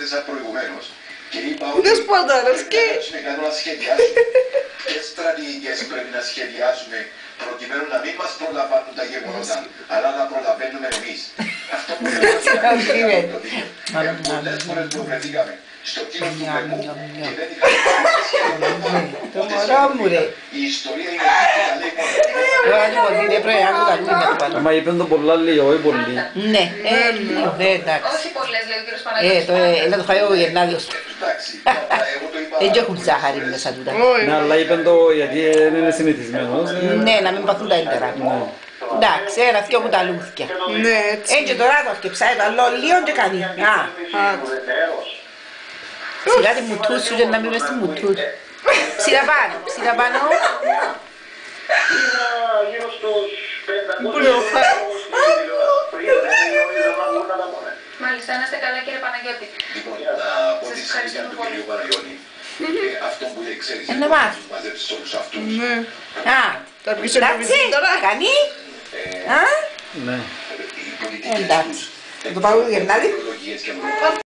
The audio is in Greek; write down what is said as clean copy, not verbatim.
έθεσα προηγουμένως και είπα ότι να κάνουμε να σχεδιάσουμε ποιες στρατηγικές πρέπει να σχεδιάσουμε προκειμένου να μην μας προλαμβάνουν τα γεγονότα, αλλά να προλαβαίνουμε εμείς. Αυτό που πρέπει να κάνουμε το δίκαιο. Πολλές φορές που βρεθήκαμε στο κύριο του Βεκού και δεν είχαμε η ιστορία είναι Μα είπαν το πολλά λίγο, όχι πολύ. Ναι, λίγο, εντάξει. Όχι πολλές, λέει ο κύριος Παναγιώτης. Να το φάει ο Γερνάδιος. Έτσι έχουν ζάχαρη μέσα τούτα. Ναι, αλλά είπαν το γιατί δεν είναι συνηθισμένος. Ναι, να μην παθούν τα έντερα. Εντάξει, ένα-δυο μου τα λούθηκια. Έτσι τώρα το αρκεψάει το άλλο λίγο και κάνει. Σιγά τη μουτού σου και να μην μες τη μουτού. Ψήρα πάνω. Μάλιστα, να είστε καλά κύριε Παναγιώτη. Λοιπόν, να πω τη συγχαρητήρια του κυρίου Παναγιώτη. Αυτό που εξέρισε Να μάθει. τους μαζέψεις όλους αυτούς. Εντάξει, κάνει. Ναι. Οι πολιτικές Εντάξει. τους Το πάω Γερνάδη. ιδεολογίες και